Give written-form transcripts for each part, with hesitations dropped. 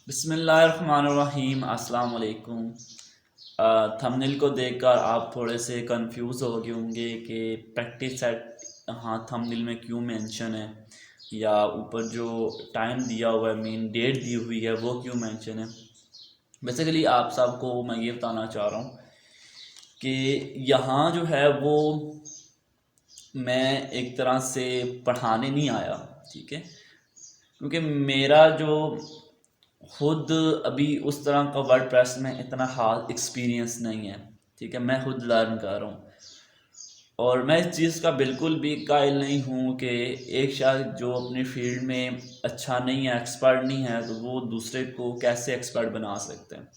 बिस्मिल्लाहिर्रहमानिर्रहीम अस्सलाम वालेकुम। थंबनेल को देखकर आप थोड़े से कंफ्यूज हो गए होंगे कि प्रैक्टिस सेट हाँ थंबनेल में क्यों मेंशन है, या ऊपर जो टाइम दिया हुआ है, मेन डेट दी हुई है, वो क्यों मेंशन है। बेसिकली आप सबको मैं ये बताना चाह रहा हूँ कि यहाँ जो है वो मैं एक तरह से पढ़ाने नहीं आया, ठीक है। क्योंकि मेरा जो खुद अभी उस तरह का वर्ड प्रेस में इतना हाल एक्सपीरियंस नहीं है, ठीक है। मैं खुद लर्न कर रहा हूँ और मैं इस चीज़ का बिल्कुल भी कायल नहीं हूँ कि एक शख्स जो अपनी फील्ड में अच्छा नहीं है, एक्सपर्ट नहीं है, तो वो दूसरे को कैसे एक्सपर्ट बना सकते हैं।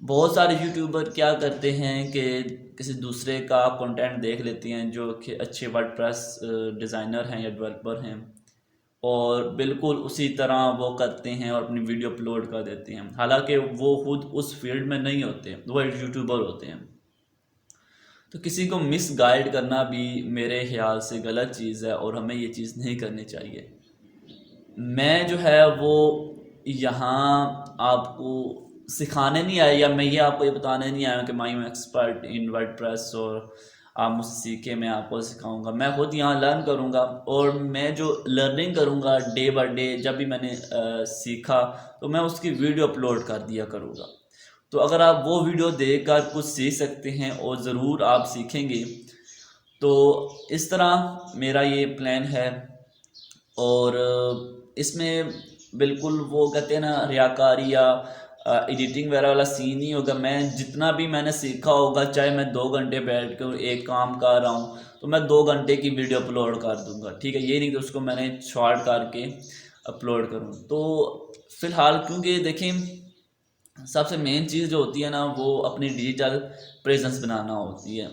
बहुत सारे यूट्यूबर क्या करते हैं कि किसी दूसरे का कंटेंट देख लेते हैं जो कि अच्छे वर्ड प्रेस डिज़ाइनर हैं या डेवलपर हैं, और बिल्कुल उसी तरह वो करते हैं और अपनी वीडियो अपलोड कर देते हैं, हालांकि वो खुद उस फील्ड में नहीं होते, वो एक यूट्यूबर होते हैं। तो किसी को मिस गाइड करना भी मेरे ख्याल से गलत चीज़ है और हमें ये चीज़ नहीं करनी चाहिए। मैं जो है वो यहाँ आपको सिखाने नहीं आया, या मैं ये आपको ये बताने नहीं आया कि माई एम एक्सपर्ट इन वर्डप्रेस और आप मुझसे सीखे, मैं आपको सिखाऊंगा। मैं खुद यहाँ लर्न करूँगा और मैं जो लर्निंग करूँगा डे बाय डे, जब भी मैंने सीखा तो मैं उसकी वीडियो अपलोड कर दिया करूँगा। तो अगर आप वो वीडियो देखकर कुछ सीख सकते हैं और ज़रूर आप सीखेंगे। तो इस तरह मेरा ये प्लान है। और इसमें बिल्कुल वो कहते हैं ना, रियाकारी या एडिटिंग वगैरह वाला सीन नहीं होगा। मैं जितना भी मैंने सीखा होगा, चाहे मैं 2 घंटे बैठ कर एक काम कर रहा हूँ, तो मैं 2 घंटे की वीडियो अपलोड कर दूंगा, ठीक है। ये नहीं तो उसको मैंने शॉर्ट करके अपलोड करूँ। तो फिलहाल क्योंकि देखें, सबसे मेन चीज़ जो होती है ना, वो अपनी डिजिटल प्रेजेंस बनाना होती है।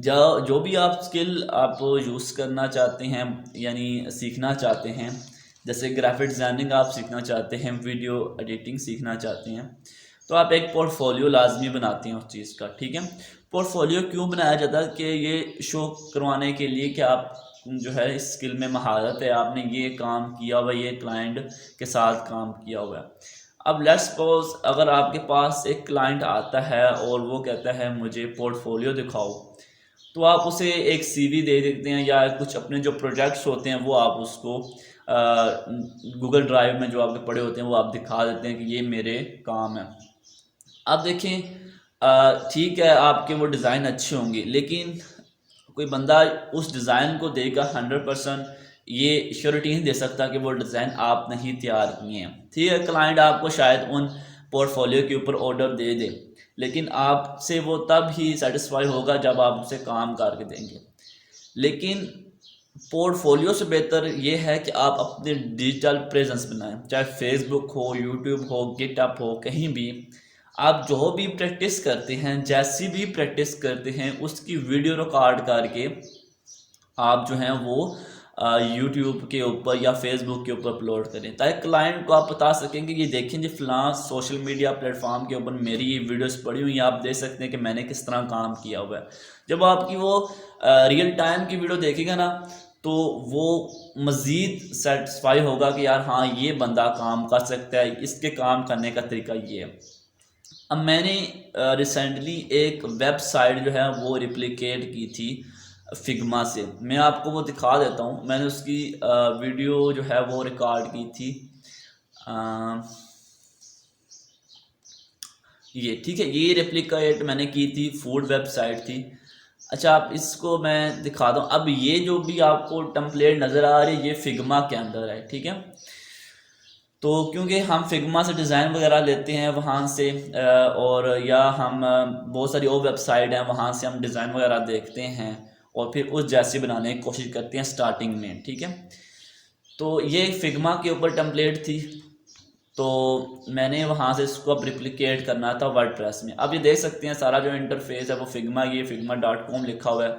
जो जो भी आप स्किल आप यूज़ करना चाहते हैं, यानी सीखना चाहते हैं, जैसे ग्राफिक डिज़ाइनिंग आप सीखना चाहते हैं, वीडियो एडिटिंग सीखना चाहते हैं, तो आप एक पोर्टफोलियो लाजमी बनाते हैं उस चीज़ का, ठीक है। पोर्टफोलियो क्यों बनाया जाता है? कि ये शो करवाने के लिए कि आप जो है इस स्किल में महारत है, आपने ये काम किया हुआ है, ये क्लाइंट के साथ काम किया हुआ है। अब लेट्स सपोज अगर आपके पास एक क्लाइंट आता है और वो कहता है मुझे पोर्टफोलियो दिखाओ, तो आप उसे एक सीवी दे देते हैं, या कुछ अपने जो प्रोजेक्ट्स होते हैं वो आप उसको गूगल ड्राइव में जो आपके पड़े होते हैं वो आप दिखा देते हैं कि ये मेरे काम है। अब देखें, ठीक है, आपके वो डिज़ाइन अच्छे होंगे, लेकिन कोई बंदा उस डिज़ाइन को देकर 100% ये श्योरिटी नहीं दे सकता कि वो डिज़ाइन आपने ही तैयार किए हैं, ठीक है। क्लाइंट आपको शायद उन पोर्टफोलियो के ऊपर ऑर्डर दे दे, लेकिन आपसे वो तब ही सेटिस्फाई होगा जब आप उसे काम करके देंगे। लेकिन पोर्टफोलियो से बेहतर ये है कि आप अपने डिजिटल प्रेजेंस बनाएं, चाहे फेसबुक हो, यूट्यूब हो, गिटअप हो, कहीं भी आप जो भी प्रैक्टिस करते हैं, जैसी भी प्रैक्टिस करते हैं, उसकी वीडियो रिकॉर्ड करके आप जो हैं वो यूट्यूब के ऊपर या फेसबुक के ऊपर अपलोड करें, ताकि क्लाइंट को आप बता सकें कि ये देखें जी फलां सोशल मीडिया प्लेटफॉर्म के ऊपर मेरी ये वीडियोस पड़ी हुई हैं, आप देख सकते हैं कि मैंने किस तरह काम किया हुआ है। जब आपकी वो रियल टाइम की वीडियो देखेगा ना, तो वो मज़ीद सेटिस्फाई होगा कि यार हाँ, ये बंदा काम कर सकता है, इसके काम करने का तरीका ये है। अब मैंने रिसेंटली एक वेबसाइट जो है वो रिप्लिकेट की थी फिग्मा से। मैं आपको वो दिखा देता हूँ, मैंने उसकी वीडियो जो है वो रिकॉर्ड की थी। अ, ये ठीक है, ये रेप्लिकेट मैंने की थी, फूड वेबसाइट थी। अच्छा, आप इसको मैं दिखा दूँ। अब ये जो भी आपको टेम्पलेट नज़र आ रही है, ये फिग्मा के अंदर है, ठीक है। तो क्योंकि हम फिग्मा से डिज़ाइन वगैरह लेते हैं वहाँ से, और या हम बहुत सारी और वेबसाइट हैं वहाँ से हम डिज़ाइन वगैरह देखते हैं और फिर उस जैसी बनाने की कोशिश करते हैं स्टार्टिंग में, ठीक है। तो ये फिग्मा के ऊपर टेम्पलेट थी, तो मैंने वहाँ से इसको अब रिप्लिकेट करना था वर्डप्रेस में। अब ये देख सकते हैं सारा जो इंटरफेस है वो फिग्मा, ये figma.com लिखा हुआ है।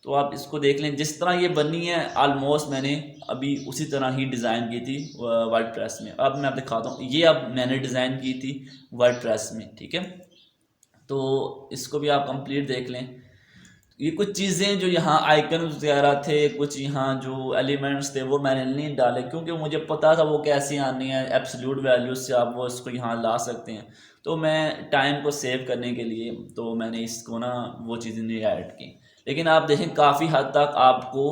तो आप इसको देख लें, जिस तरह ये बनी है ऑलमोस्ट मैंने अभी उसी तरह ही डिज़ाइन की थी वर्डप्रेस में। अब मैं आप दिखाता हूँ, ये अब मैंने डिज़ाइन की थी वर्डप्रेस में, ठीक है। तो इसको भी आप कंप्लीट देख लें। ये कुछ चीज़ें जो यहाँ आइकन वगैरह थे, कुछ यहाँ जो एलिमेंट्स थे वो मैंने नहीं डाले, क्योंकि मुझे पता था वो कैसी आनी है, एब्सोल्यूट वैल्यूज से आप वो इसको यहाँ ला सकते हैं। तो मैं टाइम को सेव करने के लिए तो मैंने इसको ना वो चीज़ें नहीं ऐड की। लेकिन आप देखें काफ़ी हद तक आपको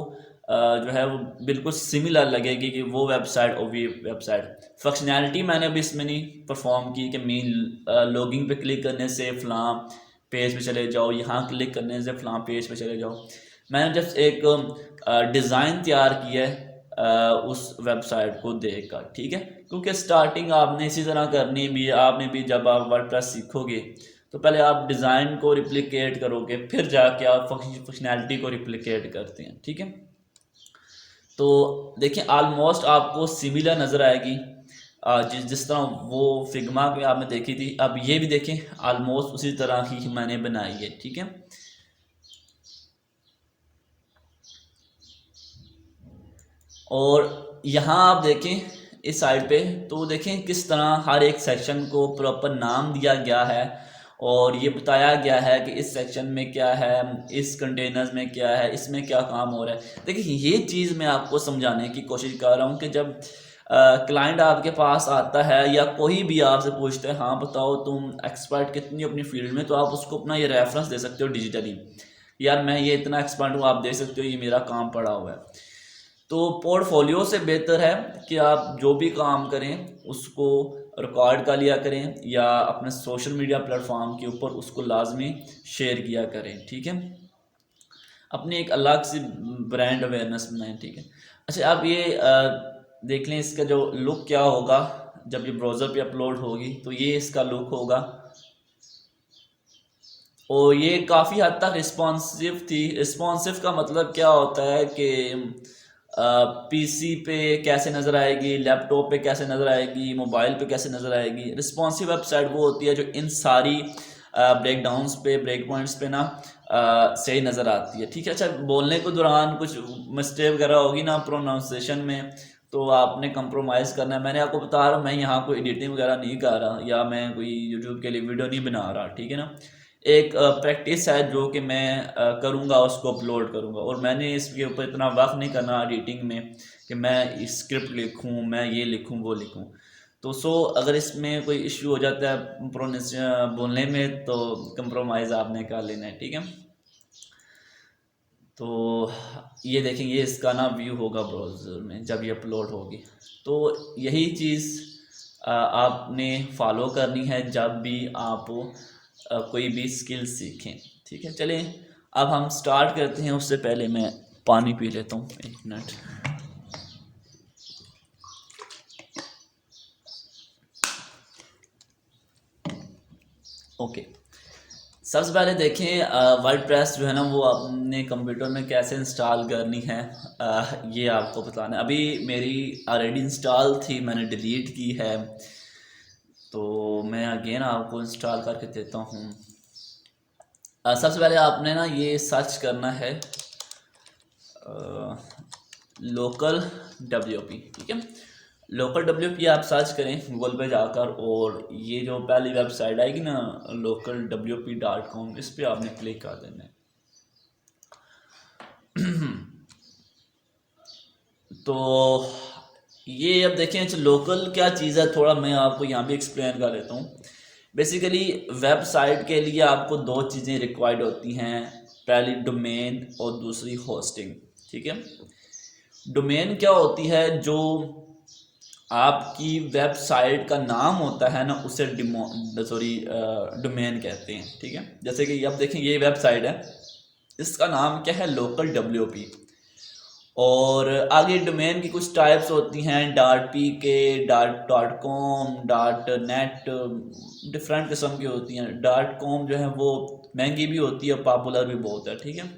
जो है वो बिल्कुल सिमिलर लगेगी कि वो वेबसाइट और ये वेबसाइट। फंक्शनैलिटी मैंने अभी इसमें नहीं परफॉर्म की कि मेन लॉगिंग पे क्लिक करने से फ़लाँ पेज पे चले जाओ, यहाँ क्लिक करने से फ़लाँ पेज पे चले जाओ। मैंने जस्ट एक डिज़ाइन तैयार किया है उस वेबसाइट को देख कर, ठीक है। क्योंकि स्टार्टिंग आपने इसी तरह करनी भी है। आपने भी जब आप वर्डप्रेस सीखोगे तो पहले आप डिज़ाइन को रिप्लिकेट करोगे, फिर जाके आप फंक्शनैलिटी को रिप्लिकेट करते हैं, ठीक है। तो देखिए ऑलमोस्ट आपको सिमिलर नज़र आएगी जिस तरह वो फिग्मा में आपने देखी थी। अब ये भी देखें ऑलमोस्ट उसी तरह ही मैंने बनाई है, ठीक है। और यहाँ आप देखें इस साइड पे तो देखें किस तरह हर एक सेक्शन को प्रॉपर नाम दिया गया है और ये बताया गया है कि इस सेक्शन में क्या है, इस कंटेनर्स में क्या है, इसमें क्या काम हो रहा है। देखिए ये चीज़ मैं आपको समझाने की कोशिश कर रहा हूँ कि जब क्लाइंट आपके पास आता है या कोई भी आपसे पूछता है हाँ बताओ तुम एक्सपर्ट कितनी अपनी फील्ड में, तो आप उसको अपना ये रेफरेंस दे सकते हो डिजिटली, यार मैं ये इतना एक्सपर्ट हूँ, आप देख सकते हो ये मेरा काम पड़ा हुआ है। तो पोर्टफोलियो से बेहतर है कि आप जो भी काम करें उसको रिकॉर्ड कर लिया करें या अपने सोशल मीडिया प्लेटफॉर्म के ऊपर उसको लाजमी शेयर किया करें, ठीक है। अपनी एक अलग सी ब्रांड अवेयरनेस बनाएं, ठीक है। अच्छा अब ये देख लें इसका जो लुक क्या होगा जब ये ब्राउज़र पे अपलोड होगी, तो ये इसका लुक होगा। और ये काफ़ी हद तक रिस्पॉन्सिव थी। रिस्पॉन्सिव का मतलब क्या होता है कि पीसी पे कैसे नज़र आएगी, लैपटॉप पे कैसे नज़र आएगी, मोबाइल पे कैसे नज़र आएगी। रिस्पॉन्सिव वेबसाइट वो होती है जो इन सारी ब्रेक डाउन्स पे, ब्रेक पॉइंट्स पे ना सही नज़र आती है, ठीक है। अच्छा बोलने के दौरान कुछ मिस्टेक वगैरह होगी ना प्रोनाउंसिएशन में, तो आपने कंप्रोमाइज़ करना है। मैंने आपको बता रहा हूँ मैं यहाँ कोई एडिटिंग वगैरह नहीं कर रहा या मैं कोई यूट्यूब के लिए वीडियो नहीं बना रहा, ठीक है ना। एक प्रैक्टिस है जो कि मैं करूँगा, उसको अपलोड करूँगा। और मैंने इसके ऊपर इतना वक्त नहीं करना एडिटिंग में कि मैं स्क्रिप्ट लिखूँ, मैं ये लिखूँ वो लिखूँ। तो अगर इसमें कोई इश्यू हो जाता है बोलने में तो कंप्रोमाइज़ आपने कर लेना है, ठीक है। तो ये देखेंगे ये इसका ना व्यू होगा ब्राउज़र में जब ये अपलोड होगी। तो यही चीज़ आपने फॉलो करनी है जब भी आप कोई भी स्किल सीखें, ठीक है। चलें अब हम स्टार्ट करते हैं। उससे पहले मैं पानी पी लेता हूँ, एक मिनट। ओके, सबसे पहले देखें वर्डप्रेस जो है ना वो अपने कंप्यूटर में कैसे इंस्टॉल करनी है, ये आपको बताना है। अभी मेरी ऑलरेडी इंस्टॉल थी, मैंने डिलीट की है, तो मैं अगेन आपको इंस्टॉल करके देता हूँ। सबसे पहले आपने ना ये सर्च करना है लोकल WP, ठीक है। लोकल WP आप सर्च करें गूगल पे जाकर और ये जो पहली वेबसाइट आएगी ना localwp.com, इस पर आपने क्लिक कर देना है। तो ये अब देखें अच्छा लोकल क्या चीज़ है, थोड़ा मैं आपको यहाँ भी एक्सप्लेन कर देता हूँ। बेसिकली वेबसाइट के लिए आपको दो चीज़ें रिक्वायर्ड होती हैं, पहली डोमेन और दूसरी होस्टिंग, ठीक है। डोमेन क्या होती है, जो आपकी वेबसाइट का नाम होता है ना उसे डोमेन कहते हैं, ठीक है। जैसे कि अब देखें ये वेबसाइट है, इसका नाम क्या है लोकल WP। और आगे डोमेन की कुछ टाइप्स होती हैं .pk, .com, .net, डिफरेंट किस्म की होती हैं। .com जो है वो महंगी भी होती है, पॉपुलर भी बहुत है, ठीक है।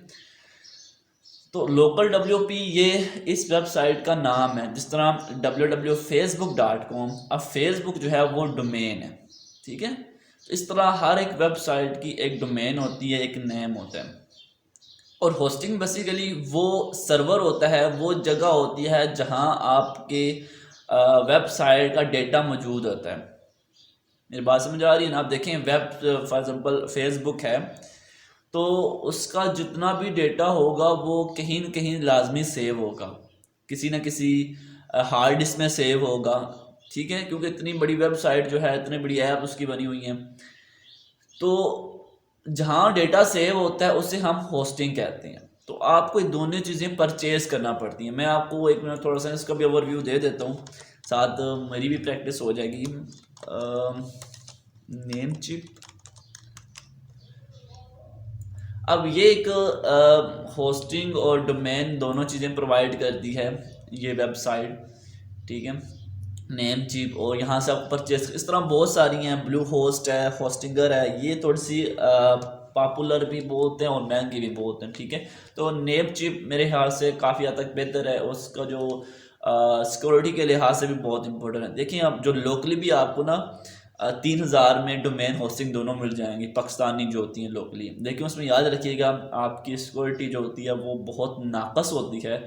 तो लोकल WP ये इस वेबसाइट का नाम है। जिस तरह www.facebook.com, अब फेसबुक जो है वो डोमेन है, ठीक है। तो इस तरह हर एक वेबसाइट की एक डोमेन होती है, एक नेम होता है। और होस्टिंग बेसिकली वो सर्वर होता है, वो जगह होती है जहां आपके वेबसाइट का डेटा मौजूद होता है। मेरी बात समझ आ रही है ना। आप देखें वेब फॉर एग्जांपल फेसबुक है, तो उसका जितना भी डेटा होगा वो कहीं न कहीं लाजमी सेव होगा, किसी न किसी हार्ड डिस्क में सेव होगा, ठीक है, क्योंकि इतनी बड़ी वेबसाइट जो है, इतनी बड़ी ऐप उसकी बनी हुई है। तो जहाँ डेटा सेव होता है उसे हम होस्टिंग कहते हैं। तो आपको ये दोनों चीज़ें परचेज करना पड़ती हैं। मैं आपको एक मिनट थोड़ा सा इसका भी ओवरव्यू दे देता हूँ, साथ मेरी भी प्रैक्टिस हो जाएगी। नेम चिप, अब ये एक होस्टिंग और डोमेन दोनों चीज़ें प्रोवाइड करती है ये वेबसाइट, ठीक है। नेम चिप और यहाँ से आप परचेज, इस तरह बहुत सारी हैं, ब्लू होस्ट है, होस्टिंगर है, ये थोड़ी सी पॉपुलर भी बहुत हैं और महंगी भी बहुत हैं, ठीक है। तो नेम चिप मेरे ख्याल से काफ़ी हद तक बेहतर है, उसका जो सिक्योरिटी के लिहाज से भी बहुत इंपॉर्टेंट है। देखिए अब जो लोकली भी आपको ना 3000 में डोमेन होस्टिंग दोनों मिल जाएंगी, पाकिस्तानी जो होती हैं लोकली। लेकिन उसमें याद रखिएगा आपकी सिक्योरिटी जो होती है वो बहुत नाकस होती है।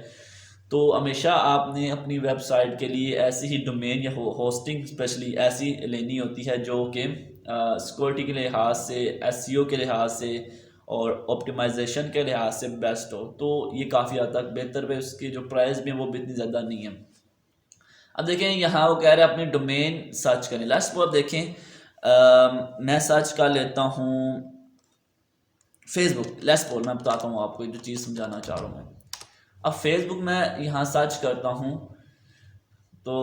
तो हमेशा आपने अपनी वेबसाइट के लिए ऐसी ही डोमेन या होस्टिंग स्पेशली ऐसी लेनी होती है जो कि सिक्योरिटी के लिहाज से, एसईओ के लिहाज से और ऑप्टिमाइजेशन के लिहाज से बेस्ट हो। तो ये काफ़ी हद तक बेहतर है, उसकी जो प्राइस भी है वो भी इतनी ज़्यादा नहीं है। अब देखें यहाँ वो कह रहे हैं अपनी डोमेन सर्च करें। लास्ट पर देखें मैं सर्च कर लेता हूँ फेसबुक। लेट्स सपोज मैं बताता हूँ आपको जो चीज़ समझाना चाह रहा हूँ मैं। अब फेसबुक में यहाँ सर्च करता हूँ तो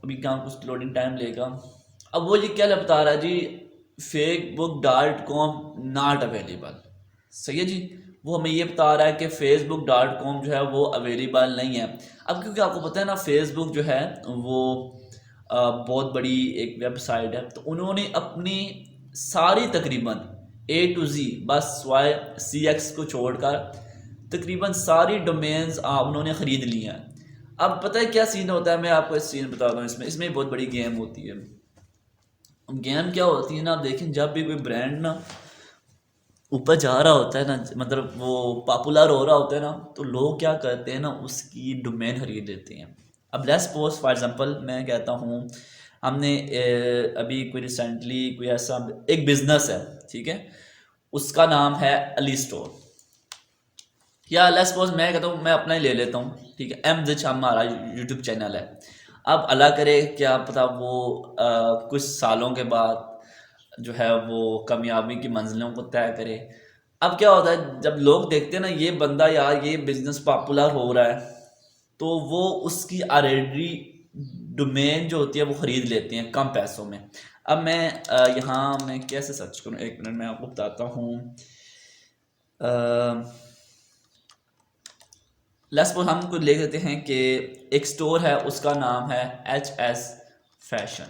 अभी क्या कुछ लोडिंग टाइम लेगा। अब वो ये क्या बता रहा है जी, facebook.com नॉट अवेलेबल। सही है जी, वो हमें ये बता रहा है कि facebook.com जो है वो अवेलेबल नहीं है। अब क्योंकि आपको पता है ना फेसबुक जो है वो बहुत बड़ी एक वेबसाइट है, तो उन्होंने अपनी सारी तकरीबन A to Z बस वाई CX को छोड़कर तकरीबन सारी डोमेन्स उन्होंने ख़रीद ली हैं। अब पता है क्या सीन होता है, मैं आपको इस सीन बताता हूँ। इसमें बहुत बड़ी गेम होती है। गेम क्या होती है ना, आप देखें जब भी कोई ब्रांड ना ऊपर जा रहा होता है ना, मतलब वो पॉपुलर हो रहा होता है ना, तो लोग क्या करते हैं ना उसकी डोमेन खरीद लेते हैं। अब लेट्स सपोज फॉर एग्जांपल मैं कहता हूँ हमने अभी कोई रिसेंटली कोई ऐसा एक बिजनेस है, ठीक है, उसका नाम है अली स्टोर, या लेट्स सपोज मैं कहता हूँ मैं अपना ही ले लेता हूँ, ठीक है, एम जिच हमारा यूट्यूब चैनल है। अब अल्लाह करे क्या पता वो कुछ सालों के बाद जो है वो कामयाबी की मंजिलों को तय करे। अब क्या होता है जब लोग देखते हैं ना ये बंदा यार ये बिजनेस पॉपुलर हो रहा है, तो वो उसकी ऑलरेडी डोमेन जो होती है वो ख़रीद लेते हैं कम पैसों में। अब मैं यहाँ मैं कैसे सर्च करूँ, एक मिनट मैं आपको बताता हूँ। लेट्स सपोज हम कुछ लिख देते हैं कि एक स्टोर है उसका नाम है HS फैशन,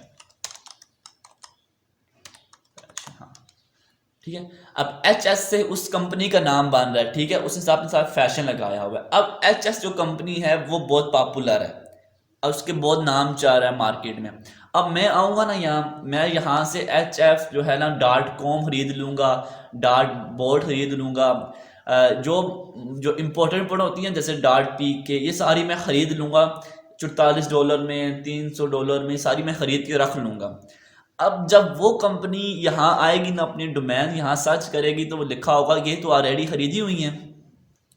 हाँ ठीक है। अब HS से उस कंपनी का नाम बन रहा है, ठीक है, उसने साथ में साथ फैशन लगाया हुआ है। अब HS जो कंपनी है वो बहुत पॉपुलर है और उसके बहुत नाम चाह रहा है मार्केट में। अब मैं आऊँगा ना यहाँ, मैं यहाँ से HF जो है ना .com खरीद लूँगा, .board खरीद लूँगा, जो जो इम्पोर्टेंट प्रोडक्ट होती हैं जैसे .pk ये सारी मैं ख़रीद लूँगा $44 में, $300 में, सारी मैं ख़रीद के रख लूँगा। अब जब वो कंपनी यहाँ आएगी ना अपनी डोमेन यहाँ सर्च करेगी तो वो लिखा होगा ये तो ऑलरेडी ख़रीदी हुई है।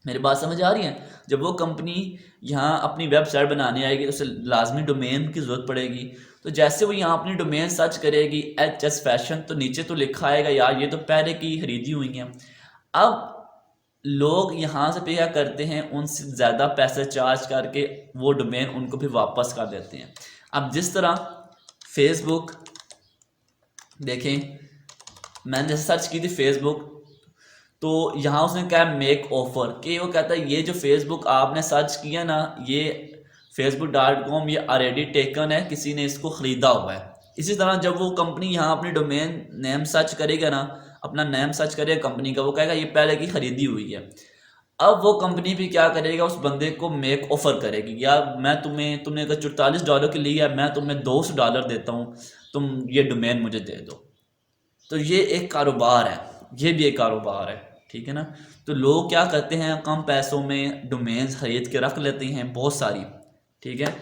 मेरी बात समझ आ रही है? जब वो कंपनी यहाँ अपनी वेबसाइट बनाने आएगी तो उसे लाजमी डोमेन की ज़रूरत पड़ेगी। तो जैसे वो यहाँ अपनी डोमेन सर्च करेगी HS फैशन, तो नीचे तो लिखा आएगा यार ये तो पहले की खरीदी हुई है। अब लोग यहाँ से पे क्या करते हैं, उनसे ज़्यादा पैसे चार्ज करके वो डोमेन उनको भी वापस कर देते हैं। अब जिस तरह फेसबुक देखें, मैंने जैसे सर्च की थी फेसबुक, तो यहाँ उसने क्या मेक ऑफर कि वो कहता है ये जो फेसबुक आपने सर्च किया ना ये facebook.com ये ऑलरेडी टेकन है, किसी ने इसको ख़रीदा हुआ है। इसी तरह जब वो कंपनी यहाँ अपनी डोमेन नेम सर्च करेगा ना, अपना नेम सर्च करेगा कंपनी का, वो कहेगा ये पहले की खरीदी हुई है। अब वो कंपनी भी क्या करेगा, उस बंदे को मेक ऑफर करेगी, यार मैं तुमने अगर $44 के लिए मैं तुम्हें $200 देता हूँ, तुम ये डोमेन मुझे दे दो। तो ये एक कारोबार है, ये भी एक कारोबार है, ठीक है ना। तो लोग क्या करते हैं कम पैसों में डोमेन्स खरीद के रख लेते हैं बहुत सारी, ठीक है।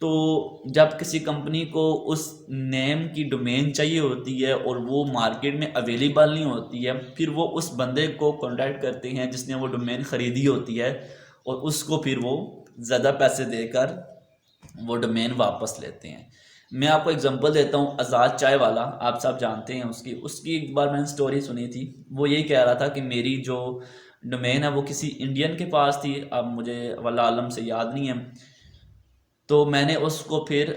तो जब किसी कंपनी को उस नेम की डोमेन चाहिए होती है और वो मार्केट में अवेलेबल नहीं होती है, फिर वो उस बंदे को कांटेक्ट करते हैं जिसने वो डोमेन ख़रीदी होती है, और उसको फिर वो ज़्यादा पैसे देकर वो डोमेन वापस लेते हैं। मैं आपको एग्जांपल देता हूँ, आज़ाद चाय वाला, आप सब जानते हैं उसकी उसकी एक बार मैंने स्टोरी सुनी थी। वो यही कह रहा था कि मेरी जो डोमेन है वो किसी इंडियन के पास थी, अब मुझे वल्लाह आलम से याद नहीं है, तो मैंने उसको फिर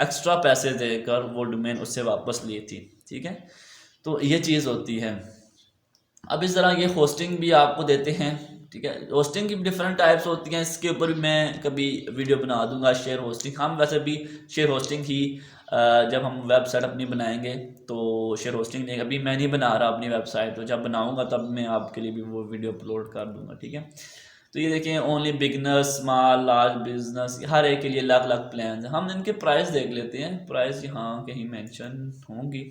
एक्स्ट्रा पैसे देकर वो डोमेन उससे वापस ली थी। ठीक है, तो ये चीज़ होती है। अब इस तरह ये होस्टिंग भी आपको देते हैं। ठीक है, होस्टिंग की डिफरेंट टाइप्स होती हैं, इसके ऊपर भी मैं कभी वीडियो बना दूंगा। शेयर होस्टिंग, हम वैसे भी शेयर होस्टिंग ही जब हम वेबसाइट अपनी बनाएंगे तो शेयर होस्टिंग नहीं, अभी मैं नहीं बना रहा अपनी वेबसाइट, तो जब बनाऊंगा तब मैं आपके लिए भी वो वीडियो अपलोड कर दूंगा। ठीक है, तो ये देखें, only beginners, small, large business, हर एक के लिए अलग अलग प्लान है। हम इनके प्राइस देख लेते हैं, प्राइस यहाँ कहीं मेंशन होंगी,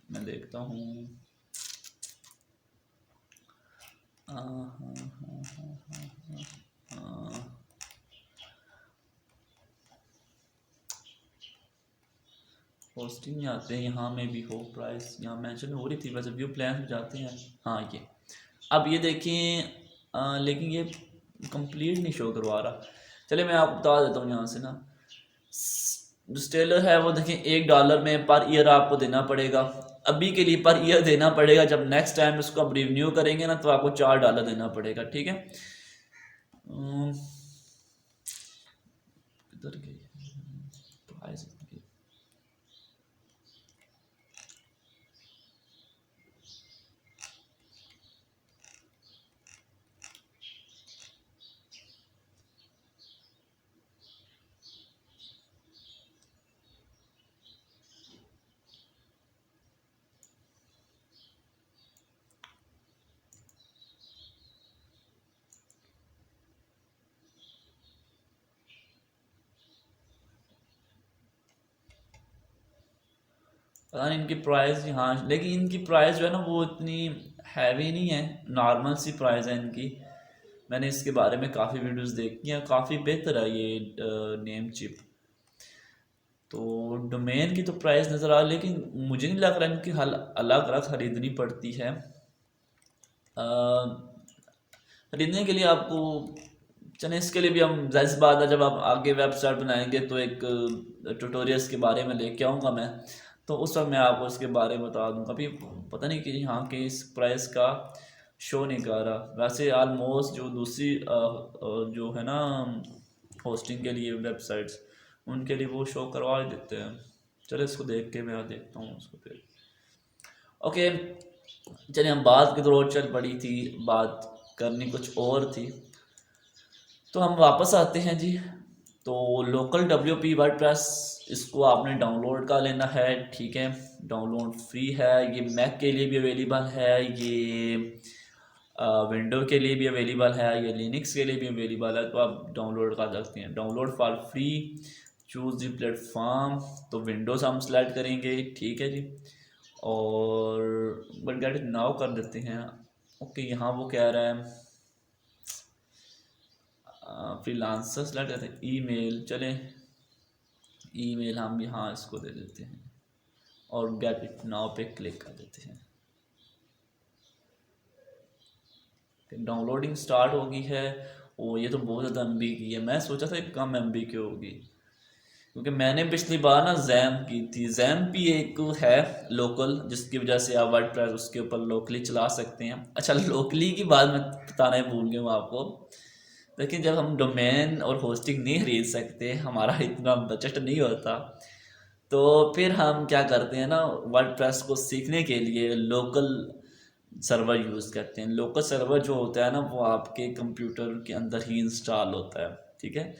मैं देखता हूँ। होस्टिंग में आते हैं, यहाँ में भी हो प्राइस, यहाँ मेंशन हो रही थी, वैसे व्यू प्लान में जाते हैं। हाँ ये, अब ये देखें, लेकिन ये कंप्लीट नहीं शो करवा रहा। चलिए मैं आपको बता देता हूँ यहाँ से ना, जो स्टेलर है वो देखें $1 में पर ईयर आपको देना पड़ेगा। अभी के लिए पर ईयर देना पड़ेगा, जब नेक्स्ट टाइम इसको आप रिन्यू करेंगे ना तो आपको $4 देना पड़ेगा। ठीक है, किधर गई प्राइस? पता नहीं इनकी प्राइस यहाँ, लेकिन इनकी प्राइस जो है ना वो इतनी हैवी नहीं है, नॉर्मल सी प्राइस है इनकी। मैंने इसके बारे में काफ़ी वीडियोस देखी हैं, काफ़ी बेहतर है ये नेम चिप। तो डोमेन की तो प्राइस नज़र आ, लेकिन मुझे नहीं लग रहा इनकी हल अलग अलग ख़रीदनी पड़ती है। खरीदने के लिए आपको, चले इसके लिए भी हम जाहिर सी बात है जब आप आगे वेबसाइट बनाएंगे तो एक ट्यूटोरियल्स के बारे में लेके आऊँगा मैं, तो उस वक्त मैं आपको इसके बारे में बता दूँगा। अभी पता नहीं कि यहाँ के इस प्राइस का शो नहीं कर रहा। वैसे आलमोस्ट जो दूसरी जो है ना होस्टिंग के लिए वेबसाइट्स, उनके लिए वो शो करवा ही देते हैं। चलो इसको देख के मैं देखता हूँ उसको फिर। ओके, चलिए हम बात की तो चल पड़ी थी, बात करनी कुछ और थी, तो हम वापस आते हैं जी। तो लोकल WP वर्डप्रेस, इसको आपने डाउनलोड कर लेना है। ठीक है, डाउनलोड फ्री है, ये मैक के लिए भी अवेलेबल है, ये विंडो के लिए भी अवेलेबल है, ये लिनक्स के लिए भी अवेलेबल है, तो आप डाउनलोड कर सकते हैं। Download for free, choose the platform, तो विंडोज़ हम सेलेक्ट करेंगे। ठीक है जी, और बट गेट इट नाउ कर देते हैं। ओके, यहाँ वो कह रहा है फ्रीलांसर सेलेक्ट करते हैं। ईमेल, चले ईमेल हम यहाँ इसको दे देते हैं और गेट इट नाउ पे क्लिक कर देते हैं। डाउनलोडिंग स्टार्ट हो गई है। ओ ये तो बहुत ज़्यादा MB की है, मैं सोचा था कम MB की होगी, क्योंकि मैंने पिछली बार ना जैम की थी। जैम भी एक है लोकल, जिसकी वजह से आप वर्डप्रेस उसके ऊपर लोकली चला सकते हैं। अच्छा, लोकली की बात मैं बताना ही भूल गया हूँ आपको। लेकिन जब हम डोमेन और होस्टिंग नहीं खरीद सकते, हमारा इतना बजट नहीं होता, तो फिर हम क्या करते हैं ना, वर्डप्रेस को सीखने के लिए लोकल सर्वर यूज़ करते हैं। लोकल सर्वर जो होता है ना वो आपके कंप्यूटर के अंदर ही इंस्टॉल होता है। ठीक है,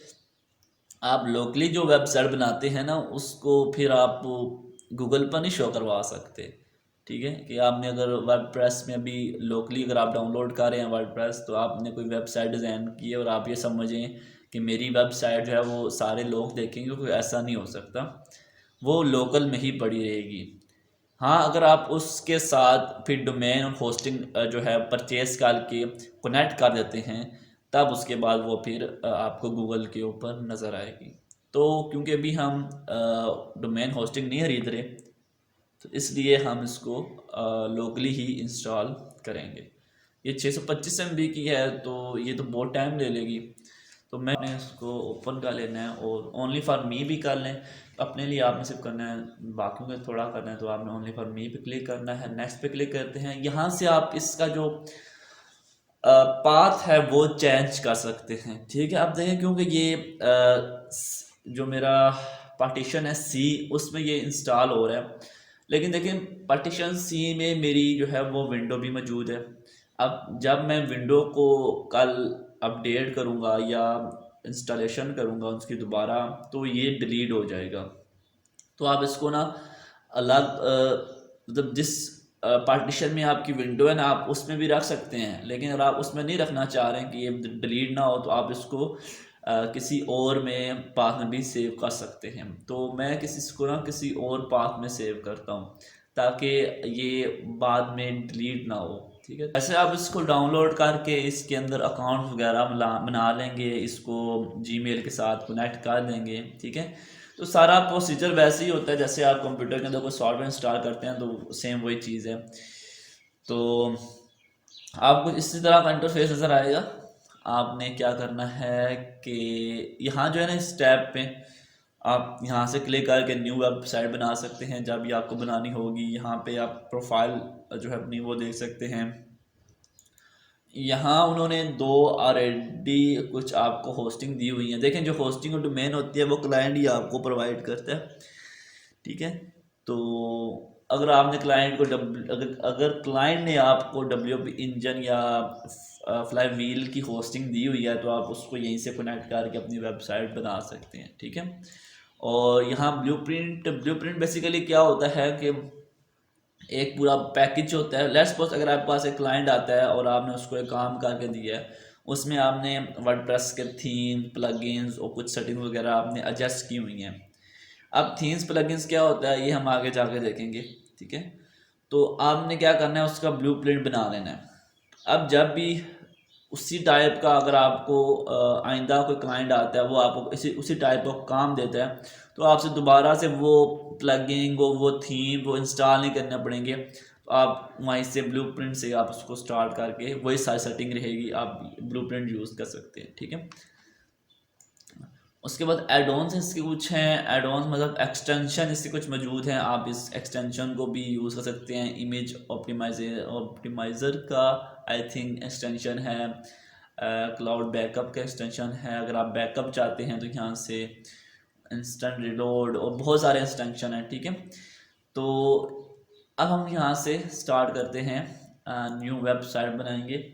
आप लोकली जो वेबसाइट बनाते हैं ना उसको फिर आप गूगल पर नहीं शो करवा सकते। ठीक है, कि आपने अगर वर्डप्रेस में अभी लोकली अगर आप डाउनलोड कर रहे हैं वर्डप्रेस, तो आपने कोई वेबसाइट डिज़ाइन की है और आप ये समझें कि मेरी वेबसाइट जो है वो सारे लोग देखेंगे, कोई ऐसा नहीं हो सकता, वो लोकल में ही पड़ी रहेगी। हाँ, अगर आप उसके साथ फिर डोमेन और होस्टिंग जो है परचेज करके कनेक्ट कर देते हैं, तब उसके बाद वो फिर आपको गूगल के ऊपर नज़र आएगी। तो क्योंकि अभी हम डोमेन होस्टिंग नहीं खरीद रहे, तो इसलिए हम इसको लोकली ही इंस्टॉल करेंगे। ये 625 MB की है, तो ये तो बहुत टाइम ले लेगी। तो मैंने इसको ओपन कर लेना है और ओनली फॉर मी भी कर लें। अपने लिए आपने सिर्फ करना है, बाकियों का थोड़ा करना है, तो आपने ओनली फॉर मी पे क्लिक करना है। नेक्स्ट पे क्लिक करते हैं। यहाँ से आप इसका जो पाथ है वो चेंज कर सकते हैं, ठीक है। आप देखें क्योंकि ये जो मेरा पार्टीशन है सी, उसमें ये इंस्टॉल हो रहा है, लेकिन देखिए पार्टीशन सी में मेरी जो है वो विंडो भी मौजूद है। अब जब मैं विंडो को कल अपडेट करूँगा या इंस्टॉलेशन करूँगा उसकी दोबारा, तो ये डिलीट हो जाएगा। तो आप इसको ना अलग मतलब जिस पार्टीशन में आपकी विंडो है ना, आप उसमें भी रख सकते हैं, लेकिन अगर आप उसमें नहीं रखना चाह रहे हैं कि ये डिलीट ना हो, तो आप इसको किसी और में पाथ में भी सेव कर सकते हैं। तो मैं किसी किसी और पाथ में सेव करता हूँ ताकि ये बाद में डिलीट ना हो, ठीक है। ऐसे आप इसको डाउनलोड करके इसके अंदर अकाउंट वगैरह बना लेंगे, इसको जीमेल के साथ कनेक्ट कर देंगे, ठीक है। तो सारा प्रोसीजर वैसे ही होता है जैसे आप कंप्यूटर के अंदर कोई सॉफ्टवेयर इंस्टॉल करते हैं, तो सेम वही चीज़ है। तो आपको इसी तरह का इंटरफेस नज़र आएगा। आपने क्या करना है कि यहाँ जो है ना, इस टैब पे आप यहाँ से क्लिक करके न्यू वेबसाइट बना सकते हैं जब भी आपको बनानी होगी। यहाँ पे आप प्रोफाइल जो है अपनी वो देख सकते हैं। यहाँ उन्होंने दो ऑलरेडी कुछ आपको होस्टिंग दी हुई है। देखें जो होस्टिंग और डोमेन होती है वो क्लाइंट ही आपको प्रोवाइड करता है, ठीक है। तो अगर आपने क्लाइंट को अगर क्लाइंट ने आपको WP इंजन या फ्लाई व्हील की होस्टिंग दी हुई है, तो आप उसको यहीं से कनेक्ट करके अपनी वेबसाइट बना सकते हैं, ठीक है। और यहाँ ब्लूप्रिंट बेसिकली क्या होता है कि एक पूरा पैकेज होता है। लेट्स सपोज अगर आपके पास एक क्लाइंट आता है और आपने उसको एक काम करके दिया है, उसमें आपने वर्डप्रेस के थीम, प्लगइन्स और कुछ सेटिंग वगैरह आपने एडजस्ट की हुई हैं। अब थीम्स प्लगइन्स क्या होता है ये हम आगे जाके देखेंगे, ठीक है। तो आपने क्या करना है, उसका ब्लूप्रिंट बना लेना है। अब जब भी उसी टाइप का अगर आपको आइंदा कोई क्लाइंट आता है, वो आपको उसी टाइप का काम देता है, तो आपसे दोबारा से वो प्लगइन वो थीम वो इंस्टॉल नहीं करना पड़ेंगे। तो आप वहीं से ब्लूप्रिंट से आप उसको स्टार्ट करके वही सारी सेटिंग रहेगी, आप ब्लूप्रिंट यूज़ कर सकते हैं, ठीक है। उसके बाद एडॉन्स इसके कुछ हैं। एडॉन्स मतलब एक्सटेंशन इसके कुछ मौजूद हैं, आप इस एक्सटेंशन को भी यूज़ कर सकते हैं। इमेज ऑप्टिमाइज़र का आई थिंक एक्सटेंशन है, क्लाउड बैकअप का एक्सटेंशन है। अगर आप बैकअप चाहते हैं तो यहाँ से इंस्टेंट रिलोड और बहुत सारे एक्सटेंशन हैं, ठीक है। तो अब हम यहाँ से स्टार्ट करते हैं, न्यू वेबसाइट बनाएंगे।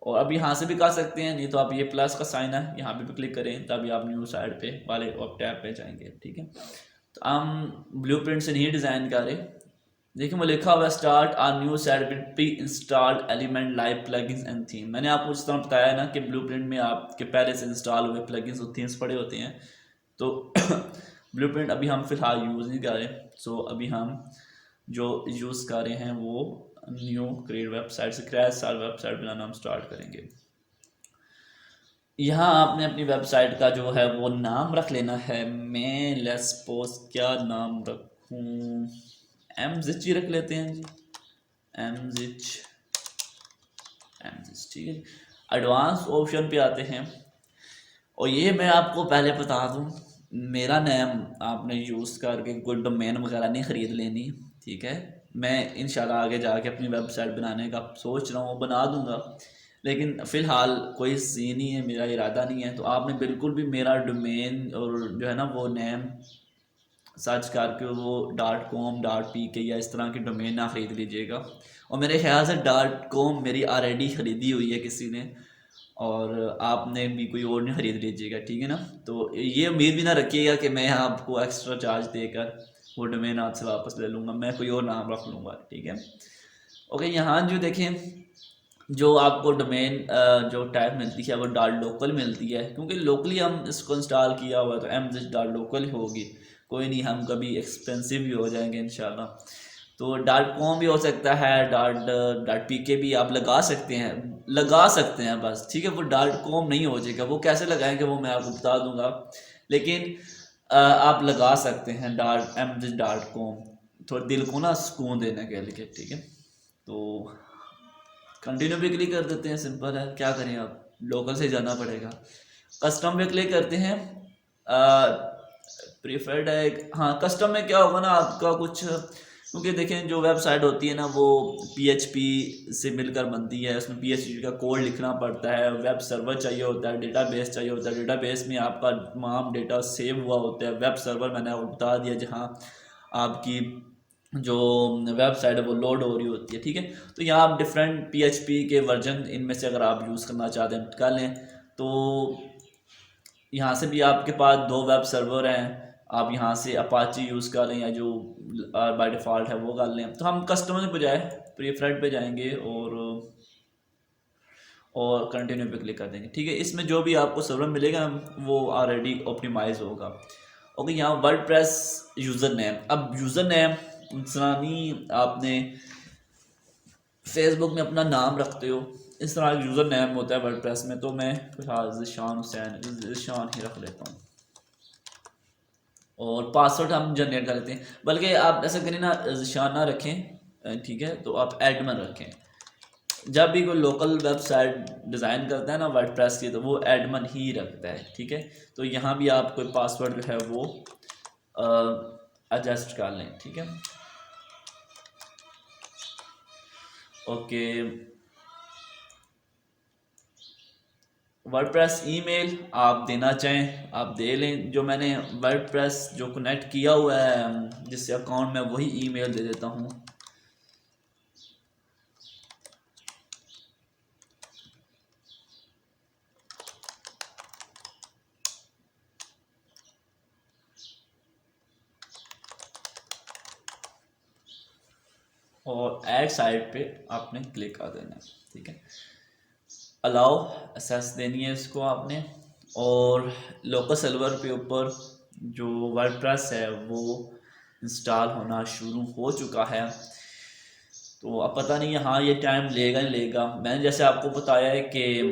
और अब यहाँ से भी कर सकते हैं, नहीं तो आप ये प्लस का साइन है यहाँ पे भी क्लिक करें, तभी आप न्यू साइड पे वाले टैब पे जाएंगे, ठीक है। तो हम ब्लूप्रिंट से नहीं डिज़ाइन कर रहे। देखिए वो लिखा हुआ है start a new site with pre installed element live plugins and theme. मैंने आपको जिस तरह बताया ना कि ब्लूप्रिंट में आपके पहले से इंस्टॉल हुए प्लगइन्स और थीम्स पड़े होते हैं, तो ब्लूप्रिंट अभी हम फिलहाल यूज़ नहीं कर रहे। सो अभी हम जो यूज़ कर रहे हैं वो न्यू क्रिएट वेबसाइट से क्रैश साल वेबसाइट बनाना हम स्टार्ट करेंगे। यहाँ आपने अपनी वेबसाइट का जो है वो नाम रख लेना है। मैं लेट्स सपोज क्या नाम रखूँ, mzich ही रख लेते हैं जी, mzich, ठीक है। एडवांस ऑप्शन पे आते हैं, और ये मैं आपको पहले बता दूँ, मेरा नेम आपने यूज़ करके कोई डोमेन वगैरह नहीं ख़रीद लेनी, ठीक है। मैं इंशाल्लाह आगे जाके अपनी वेबसाइट बनाने का सोच रहा हूँ, बना दूँगा, लेकिन फ़िलहाल कोई सीन नहीं है, मेरा इरादा नहीं है। तो आपने बिल्कुल भी मेरा डोमेन और जो है ना वो नेम सर्च करके वो .com .pk या इस तरह की डोमेन ना ख़रीद लीजिएगा। और मेरे ख्याल से .com मेरी ऑलरेडी ख़रीदी हुई है किसी ने, और आपने भी कोई और नहीं ख़रीद लीजिएगा, ठीक है ना। तो ये उम्मीद भी ना रखिएगा कि मैं आपको एक्स्ट्रा चार्ज देकर वो डोमेन आपसे वापस ले लूँगा, मैं कोई और नाम रख लूँगा, ठीक है। ओके, यहाँ जो देखें जो आपको डोमेन जो टाइप मिलती है वो .local मिलती है, क्योंकि लोकली हम इसको इंस्टॉल किया हुआ, तो mzich .local होगी। कोई नहीं, हम कभी एक्सपेंसिव भी हो जाएंगे इंशाल्लाह। तो .com भी हो सकता है, .pk भी आप लगा सकते हैं बस, ठीक है। वो .com नहीं हो जाएगा, वो कैसे लगाएंगे वो मैं आपको बता दूंगा। लेकिन आप लगा सकते हैं .mz.com, थोड़ा दिल को ना सुकून देने के लिए, ठीक है। तो कंटिन्यू पे क्लिक कर देते हैं, सिंपल है, क्या करें, आप लोकल से जाना पड़ेगा। कस्टम पे क्लिक करते हैं, प्रीफर्ड है, हाँ कस्टम में क्या होगा ना आपका कुछ, क्योंकि देखें जो वेबसाइट होती है ना वो PHP से मिलकर बनती है, उसमें PHP का कोड लिखना पड़ता है, वेब सर्वर चाहिए होता है, डेटाबेस चाहिए होता है, डेटाबेस में आपका तमाम डेटा सेव हुआ होता है। वेब सर्वर मैंने आपको बता दिया जहाँ आपकी जो वेबसाइट है वो लोड हो रही होती है, ठीक है। तो यहाँ आप डिफरेंट PHP के वर्जन इनमें से अगर आप यूज़ करना चाहते हैं कर लें। तो यहाँ से भी आपके पास 2 वेब सर्वर हैं, आप यहाँ से अपाची यूज़ कर लें या जो बाय डिफ़ॉल्ट है वो कर लें। तो हम कस्टमर के बजाय प्रीफर्ड पे जाएंगे और कंटिन्यू पे क्लिक कर देंगे, ठीक है। इसमें जो भी आपको सर्वर मिलेगा वो ऑलरेडी ऑप्टिमाइज होगा। ओके, यहाँ वर्डप्रेस यूज़र नेम, अब यूज़र नेम इंसानी आपने फेसबुक में अपना नाम रखते हो, इस तरह यूज़र नेम होता है वर्डप्रेस में। तो मैं फिलहाल ज़िशान हुसैन ज़िशान ही रख लेता हूँ और पासवर्ड हम जनरेट कर लेते हैं। बल्कि आप ऐसा करें ना, ज़िशान ना रखें, ठीक है, तो आप एडमिन रखें। जब भी कोई लोकल वेबसाइट डिज़ाइन करता है ना वर्डप्रेस की, तो वो एडमिन ही रखता है, ठीक है। तो यहाँ भी आप कोई पासवर्ड जो है वो एडजस्ट कर लें, ठीक है। ओके, वर्डप्रेस ईमेल आप देना चाहें आप दे लें। जो मैंने वर्डप्रेस जो कनेक्ट किया हुआ है जिससे अकाउंट में, वही ईमेल दे देता हूँ। और ऐड साइट पे आपने क्लिक कर देना है, ठीक है। अलाउ एक्सेस देनी है इसको आपने। और लोकल सर्वर पे ऊपर जो वर्डप्रेस है वो इंस्टॉल होना शुरू हो चुका है। तो अब पता नहीं हाँ ये टाइम लेगा नहीं लेगा। मैंने जैसे आपको बताया है कि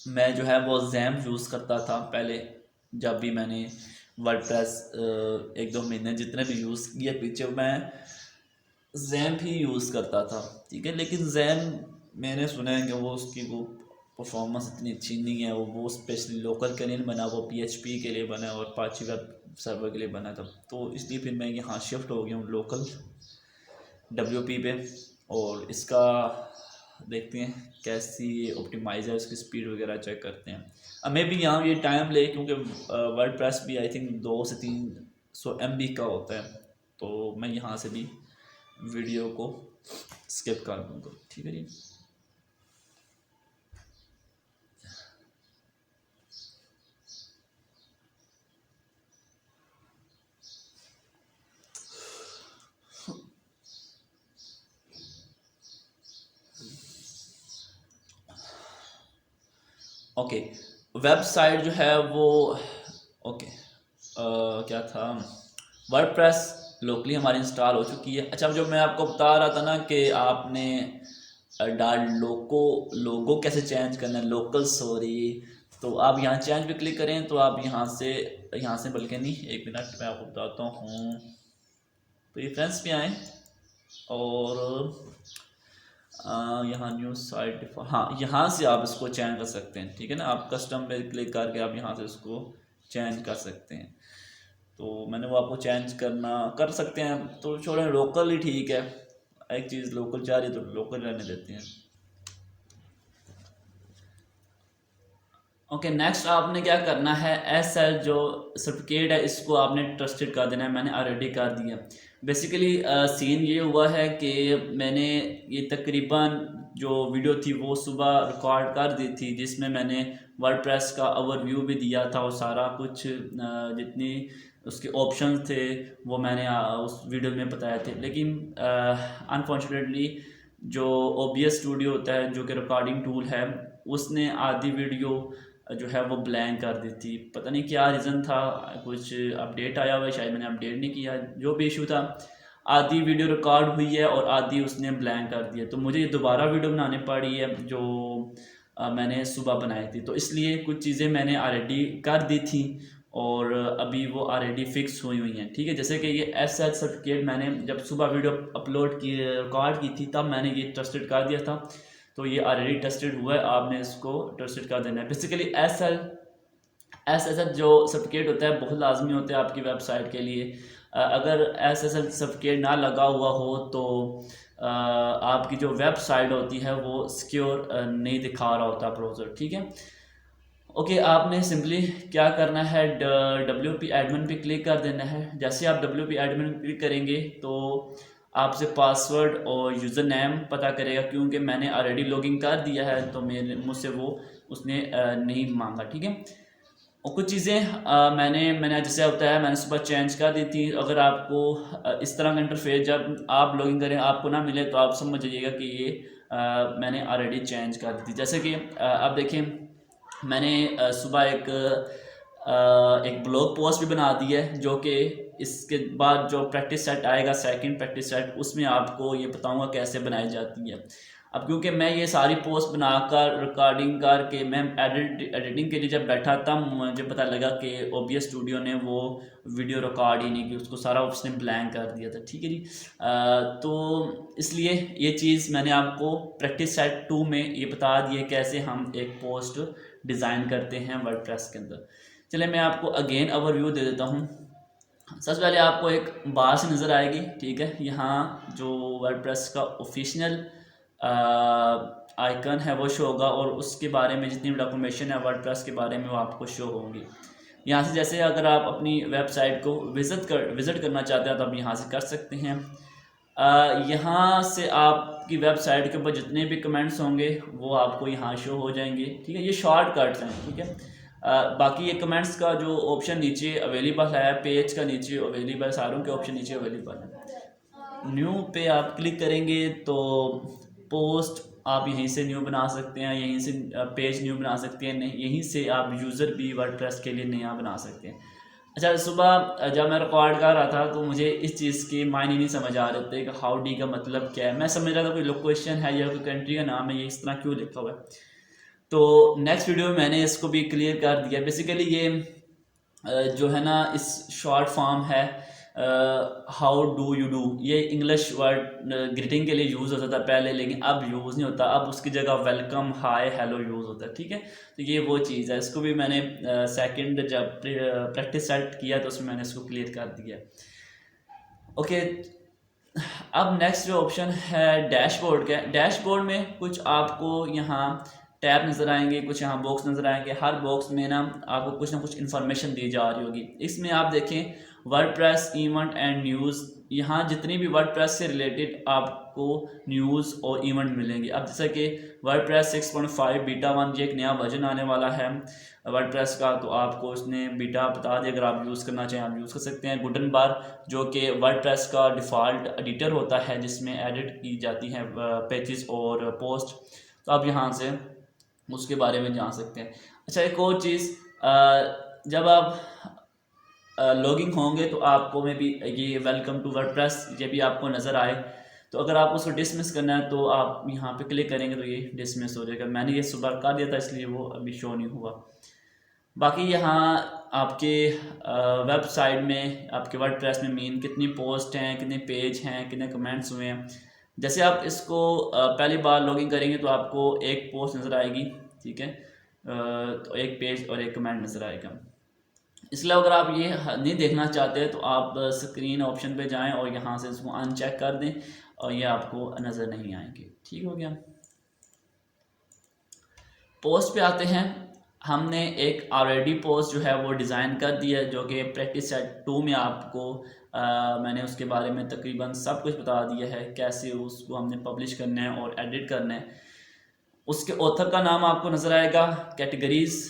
मैं जो है वो जैम यूज़ करता था पहले, जब भी मैंने वर्डप्रेस 1-2 महीने जितने भी यूज़ किए पीछे, मैं जैम ही यूज़ करता था, ठीक है। लेकिन जैम मैंने सुना है कि वो उसकी वो परफॉर्मेंस इतनी अच्छी नहीं है, वो स्पेशली लोकल के लिए बना, वो PHP के लिए बना और अपाची वेब सर्वर के लिए बना था। तो इसलिए फिर मैं यहाँ शिफ्ट हो गया हूँ लोकल WP पे, और इसका देखते हैं कैसी ऑप्टिमाइज़ है, उसकी स्पीड वगैरह चेक करते हैं। अब मैं भी यहाँ ये टाइम ले, क्योंकि वर्डप्रेस भी आई थिंक 200 से 300 MB का होता है। तो मैं यहाँ से भी वीडियो को स्किप कर दूँगा, ठीक है जी। ओके, वेबसाइट जो है वो ओके क्या था, वर्डप्रेस लोकली हमारी इंस्टॉल हो चुकी है। अच्छा, जो मैं आपको बता रहा था ना कि आपने लोगो कैसे चेंज करना है, लोकल सॉरी। तो आप यहाँ चेंज पे क्लिक करें तो आप यहाँ से बल्कि नहीं, 1 मिनट मैं आपको बताता हूँ। प्रेफरेंस पे आएँ और यहाँ न्यू साइट, हाँ यहाँ से आप इसको चेंज कर सकते हैं, ठीक है ना। आप कस्टम पे क्लिक करके आप यहाँ से इसको चेंज कर सकते हैं। तो मैंने वो आपको चेंज कर सकते हैं। तो छोड़ें, लोकल ही ठीक है, एक चीज़ लोकल चाह रही तो लोकल रहने देते हैं। ओके, नेक्स्ट आपने क्या करना है, SL जो सर्टिफिकेट है इसको आपने ट्रस्टेड कर देना है। मैंने ऑलरेडी कर दिया। बेसिकली सीन ये हुआ है कि मैंने ये तकरीबन जो वीडियो थी वो सुबह रिकॉर्ड कर दी थी, जिसमें मैंने वर्डप्रेस का ओवरव्यू भी दिया था और सारा कुछ जितनी उसके ऑप्शंस थे वो मैंने उस वीडियो में बताए थे। लेकिन अनफॉर्चुनेटली जो OBS स्टूडियो होता है जो कि रिकॉर्डिंग टूल है, उसने आधी वीडियो जो है वो ब्लैंक कर दी थी। पता नहीं क्या रीज़न था, कुछ अपडेट आया हुआ है, शायद मैंने अपडेट नहीं किया, जो भी इशू था। आधी वीडियो रिकॉर्ड हुई है और आधी उसने ब्लैंक कर दिया। तो मुझे ये दोबारा वीडियो बनानी पड़ी है जो मैंने सुबह बनाई थी, तो इसलिए कुछ चीज़ें मैंने ऑलरेडी कर दी थी और अभी वो ऑलरेडी फिक्स हुई हुई हैं, ठीक है। जैसे कि ये SSL सर्टिफिकेट मैंने जब सुबह वीडियो अपलोड की रिकॉर्ड की थी तब मैंने ये ट्रस्टेड कर दिया था, तो ये ऑलरेडी ट्रस्टेड हुआ है, आपने इसको ट्रस्टेड कर देना है। बेसिकली SSL जो सर्टिफिकेट होता है बहुत लाजमी होता है आपकी वेबसाइट के लिए। अगर SSL सर्टिफिकेट ना लगा हुआ हो तो आपकी जो वेबसाइट होती है वो सिक्योर नहीं दिखा रहा होता ब्राउज़र, ठीक है। ओके, आपने सिंपली क्या करना है, WP एडमिन पे क्लिक कर देना है। जैसे आप WP एडमिन क्लिक करेंगे तो आपसे पासवर्ड और यूज़र नेम पता करेगा, क्योंकि मैंने ऑलरेडी लॉगिन कर दिया है तो मुझसे वो उसने नहीं मांगा, ठीक है। और कुछ चीज़ें मैंने जैसे होता है मैंने सुबह चेंज कर दी थी। अगर आपको इस तरह का इंटरफेस जब आप लॉगिन करें आपको ना मिले तो आप समझ जाइएगा कि ये मैंने ऑलरेडी चेंज कर दी थी। जैसे कि आप देखें मैंने सुबह एक ब्लॉग पोस्ट भी बना दी है, जो कि इसके बाद जो प्रैक्टिस सेट आएगा, सेकंड प्रैक्टिस सेट, उसमें आपको ये बताऊंगा कैसे बनाई जाती है। अब क्योंकि मैं ये सारी पोस्ट बनाकर रिकॉर्डिंग करके मैं एडिटिंग के लिए जब बैठा तब मुझे पता लगा कि OBS स्टूडियो ने वो वीडियो रिकॉर्ड ही नहीं की, उसको सारा उसने ब्लैंक कर दिया था, ठीक है जी। तो इसलिए ये चीज़ मैंने आपको प्रैक्टिस सेट 2 में ये बता दिए कैसे हम एक पोस्ट डिज़ाइन करते हैं वर्डप्रेस के अंदर। चलिए मैं आपको अगेन ओवरव्यू दे देता हूँ। सबसे पहले आपको एक बार से नज़र आएगी, ठीक है। यहाँ जो वर्डप्रेस का ऑफिशियल आइकन है वो शो होगा और उसके बारे में जितनी भी डॉक्यूमेंटेशन है वर्डप्रेस के बारे में वो आपको शो होंगी। यहाँ से जैसे अगर आप अपनी वेबसाइट को विज़िट करना चाहते हैं तो आप यहाँ से कर सकते हैं। यहाँ से आपकी वेबसाइट के ऊपर जितने भी कमेंट्स होंगे वो आपको यहाँ शो हो जाएंगे, ठीक है। ये शॉर्टकट्स हैं, ठीक है। बाकी ये कमेंट्स का जो ऑप्शन नीचे अवेलेबल है, पेज का नीचे अवेलेबल, सारों के ऑप्शन नीचे अवेलेबल है। न्यू पे आप क्लिक करेंगे तो पोस्ट आप यहीं से न्यू बना सकते हैं, यहीं से पेज न्यू बना सकते हैं, नहीं यहीं से आप यूज़र भी वर्डप्रेस के लिए नया बना सकते हैं। अच्छा, सुबह जब मैं रिकॉर्ड कर रहा था तो मुझे इस चीज़ के मायने नहीं समझ आ रहे थे कि हाउ डी का मतलब क्या है। मैं समझ रहा था कोई लोकेशन है या कोई कंट्री का नाम है, ये इस तरह क्यों लिखा हुआ है। तो नेक्स्ट वीडियो में मैंने इसको भी क्लियर कर दिया। बेसिकली ये जो है ना इस शॉर्ट फॉर्म है हाउ डू यू डू, ये इंग्लिश वर्ड ग्रीटिंग के लिए यूज़ होता था पहले, लेकिन अब यूज़ नहीं होता। अब उसकी जगह वेलकम, हाय, हेलो यूज़ होता है, ठीक है। तो ये वो चीज़ है, इसको भी मैंने सेकंड जब प्रैक्टिस सेट किया तो उसमें मैंने इसको क्लियर कर दिया। ओके, अब नेक्स्ट जो ऑप्शन है डैशबोर्ड का। डैशबोर्ड में कुछ आपको यहाँ टैब नज़र आएंगे, कुछ यहाँ बॉक्स नज़र आएंगे। हर बॉक्स में ना आपको कुछ ना कुछ इन्फॉर्मेशन दी जा रही होगी। इसमें आप देखें वर्डप्रेस इवेंट एंड न्यूज़, यहाँ जितनी भी वर्डप्रेस से रिलेटेड आपको न्यूज़ और इवेंट मिलेंगे। अब जैसे कि वर्डप्रेस 6.5 बीटा 1 ये एक नया वर्जन आने वाला है वर्डप्रेस का, तो आपको उसने बीटा बता दिया। अगर आप यूज़ करना चाहें आप यूज़ कर सकते हैं। गुटनबर्ग जो कि वर्डप्रेस का डिफ़ॉल्ट एडिटर होता है जिसमें एडिट की जाती हैं पेजेस और पोस्ट, तो आप यहाँ से उसके बारे में जान सकते हैं। अच्छा, एक और चीज़, जब आप लॉगिंग होंगे तो आपको में भी ये वेलकम टू वर्डप्रेस ये भी आपको नज़र आए, तो अगर आप उसको डिसमिस करना है तो आप यहाँ पे क्लिक करेंगे तो ये डिसमिस हो जाएगा। मैंने ये सुबह कर दिया था इसलिए वो अभी शो नहीं हुआ। बाकी यहाँ आपके वेबसाइट में आपके वर्डप्रेस में मेन कितनी पोस्ट हैं, कितने पेज हैं, कितने कमेंट्स हुए हैं। जैसे आप इसको पहली बार लॉगिन करेंगे तो आपको एक पोस्ट नज़र आएगी, ठीक है, तो एक पेज और एक कमेंट नज़र आएगा। इसलिए अगर आप ये नहीं देखना चाहते तो आप स्क्रीन ऑप्शन पे जाएं और यहाँ से इसको अनचेक कर दें और ये आपको नज़र नहीं आएंगे, ठीक हो गया। पोस्ट पे आते हैं। हमने एक ऑलरेडी पोस्ट जो है वो डिज़ाइन कर दी है, जो कि प्रैक्टिस सेट 2 में आपको मैंने उसके बारे में तकरीबन सब कुछ बता दिया है, कैसे उसको हमने पब्लिश करना है और एडिट करना है। उसके ऑथर का नाम आपको नज़र आएगा, कैटेगरीज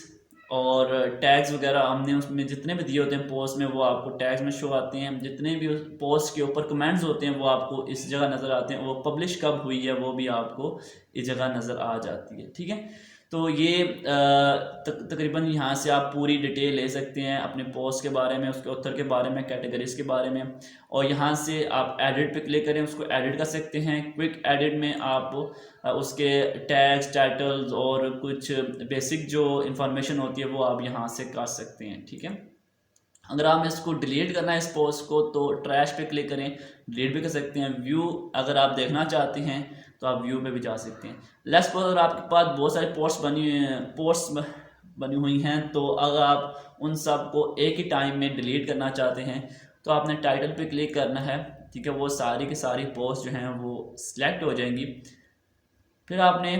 और टैग्स वगैरह हमने उसमें जितने भी दिए होते हैं पोस्ट में वो आपको टैग्स में शो आते हैं। जितने भी पोस्ट के ऊपर कमेंट्स होते हैं वो आपको इस जगह नज़र आते हैं। वो पब्लिश कब हुई है वो भी आपको इस जगह नज़र आ जाती है, ठीक है। तो ये तकरीबन यहाँ से आप पूरी डिटेल ले सकते हैं अपने पोस्ट के बारे में, उसके ऑथर के बारे में, कैटेगरीज के बारे में। और यहाँ से आप एडिट पे क्लिक करें, उसको एडिट कर सकते हैं। क्विक एडिट में आप उसके टैग्स, टाइटल्स और कुछ बेसिक जो इंफॉर्मेशन होती है वो आप यहाँ से कर सकते हैं, ठीक है। अगर आप इसको डिलीट करना है इस पोस्ट को तो ट्रैश पे क्लिक करें, डिलीट भी कर सकते हैं। व्यू अगर आप देखना चाहते हैं तो आप व्यू में भी जा सकते हैं। लेट्स सपोज अगर आपके पास बहुत सारी पोस्ट बनी हुई हैं, तो अगर आप उन सब को एक ही टाइम में डिलीट करना चाहते हैं तो आपने टाइटल पे क्लिक करना है, ठीक है। वो सारी की सारी पोस्ट जो हैं वो सिलेक्ट हो जाएंगी। फिर आपने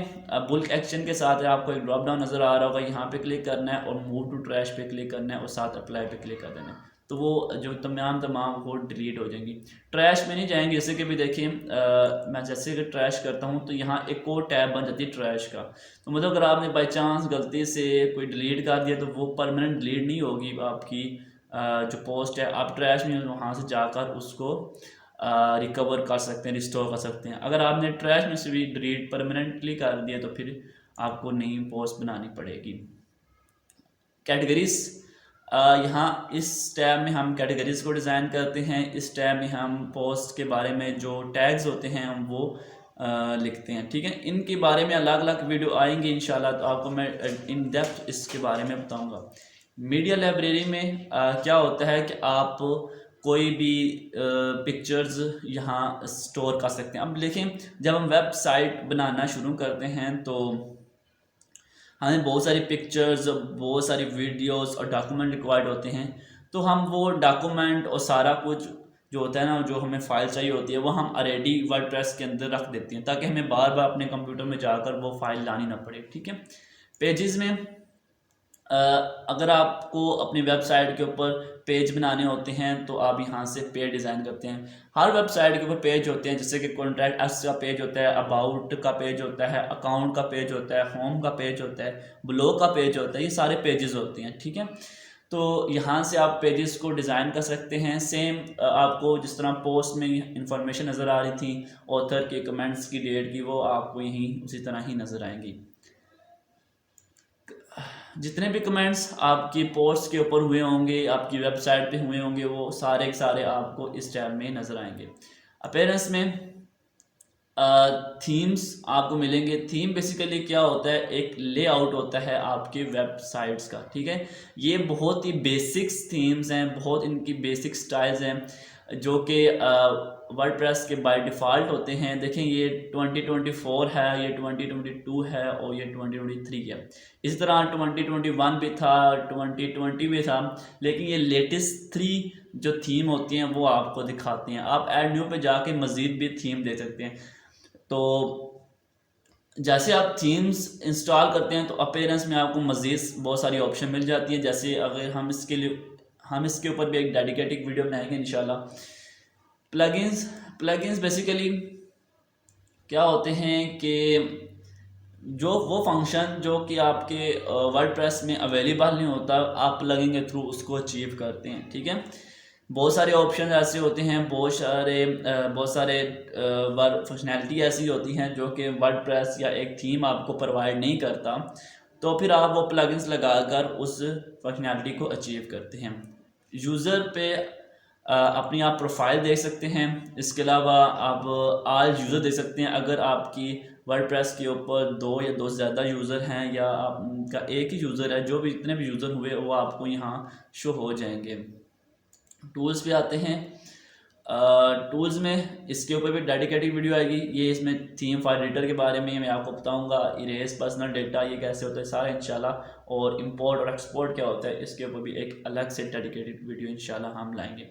बुल्क एक्शन के साथ आपको एक ड्रॉप डाउन नज़र आ रहा होगा, यहाँ पे क्लिक करना है और मूव टू ट्रैश पे क्लिक करना है और साथ अप्लाई पे क्लिक कर देना है। तो वो जो तमाम वो डिलीट हो जाएंगी। ट्रैश में नहीं जाएंगे, जैसे कि भी देखिए मैं जैसे कि ट्रैश करता हूँ तो यहाँ एक और टैब बन जाती है ट्रैश का। तो मतलब अगर आपने बाई चांस गलती से कोई डिलीट कर दिया तो वो परमानेंट डिलीट नहीं होगी आपकी जो पोस्ट है। आप ट्रैश में वहाँ से जाकर उसको रिकवर कर सकते हैं, रिस्टोर कर सकते हैं। अगर आपने ट्रैश में से भी डिलीट परमानेंटली कर दिया तो फिर आपको नई पोस्ट बनानी पड़ेगी। कैटेगरीज, यहाँ इस टैब में हम कैटेगरीज को डिज़ाइन करते हैं। इस टैब में हम पोस्ट के बारे में जो टैग्स होते हैं हम वो लिखते हैं, ठीक है। इनके बारे में अलग अलग वीडियो आएंगे इंशाल्लाह, तो आपको मैं इन डेप्थ इसके बारे में बताऊंगा। मीडिया लाइब्रेरी में क्या होता है कि आप कोई भी पिक्चर्स यहाँ स्टोर कर सकते हैं। अब देखें, जब हम वेबसाइट बनाना शुरू करते हैं तो हमें बहुत सारी पिक्चर्स, बहुत सारी वीडियोस और डॉक्यूमेंट रिक्वायर्ड होते हैं। तो हम वो डॉक्यूमेंट और सारा कुछ जो होता है ना, जो हमें फ़ाइल चाहिए होती है वो हम ऑलरेडी वर्डप्रेस के अंदर रख देते हैं ताकि हमें बार बार अपने कंप्यूटर में जाकर वो फाइल लानी ना पड़े, ठीक है। पेजेस में अगर आपको अपनी वेबसाइट के ऊपर पेज बनाने होते हैं तो आप यहाँ से पेज डिज़ाइन करते हैं। हर वेबसाइट के ऊपर पेज होते हैं, जैसे कि कॉन्टैक्ट अस का पेज होता है, अबाउट का पेज होता है, अकाउंट का पेज होता है, होम का पेज होता है, ब्लॉग का पेज होता है। ये सारे पेजेस होते हैं, ठीक है। तो यहाँ से आप पेजेस को डिज़ाइन कर सकते हैं। सेम आपको जिस तरह पोस्ट में इंफॉर्मेशन नज़र आ रही थी ऑथर के, कमेंट्स की, डेट की, वो आपको यहीं उसी तरह ही नज़र आएंगी। जितने भी कमेंट्स आपकी पोस्ट के ऊपर हुए होंगे, आपकी वेबसाइट पे हुए होंगे, वो सारे के सारे आपको इस टैब में नज़र आएंगे। अपीयरेंस में थीम्स आपको मिलेंगे। थीम बेसिकली क्या होता है, एक लेआउट होता है आपके वेबसाइट्स का, ठीक है। ये बहुत ही बेसिक्स थीम्स हैं, बहुत इनकी बेसिक स्टाइल्स हैं जो कि वर्डप्रेस के बाय डिफ़ॉल्ट होते हैं। देखें, ये 2024 है, ये 2022 है और ये 2023 है। इसी तरह 2021 भी था, 2020 भी था, लेकिन ये लेटेस्ट 3 जो थीम होती हैं वो आपको दिखाते हैं। आप ऐड न्यू पे जाके मज़ीद भी थीम दे सकते हैं। तो जैसे आप थीम्स इंस्टॉल करते हैं तो अपीयरेंस में आपको मज़ीद बहुत सारी ऑप्शन मिल जाती है। जैसे अगर हम इसके ऊपर भी एक डेडिकेटेड वीडियो बनाएंगे इंशाल्लाह। प्लगइन्स बेसिकली क्या होते हैं कि जो वो फंक्शन जो कि आपके वर्डप्रेस में अवेलेबल नहीं होता, आप प्लगइन के थ्रू उसको अचीव करते हैं, ठीक है। बहुत सारे ऑप्शन ऐसे होते हैं, बहुत सारे फंक्शनैलिटी ऐसी होती हैं जो कि वर्डप्रेस या एक थीम आपको प्रोवाइड नहीं करता, तो फिर आप वो प्लगइन्स लगाकर उस फंक्शनैलिटी को अचीव करते हैं। यूज़र पे अपनी आप प्रोफाइल देख सकते हैं। इसके अलावा आप आल यूज़र देख सकते हैं। अगर आपकी वर्डप्रेस के ऊपर 2 या 2 से ज़्यादा यूज़र हैं या आपका एक ही यूज़र है, जो भी जितने भी यूज़र हुए वो आपको यहाँ शो हो जाएंगे। टूल्स पे आते हैं। टूल्स में इसके ऊपर भी डेडिकेटेड वीडियो आएगी। ये इसमें थीम फाइल एडिटर के बारे में मैं आपको बताऊंगा, इरेज पर्सनल डेटा ये कैसे होता है सारा इंशाल्लाह, और इंपोर्ट और एक्सपोर्ट क्या होता है इसके ऊपर भी एक अलग से डेडिकेटेड वीडियो इंशाल्लाह हम लाएंगे।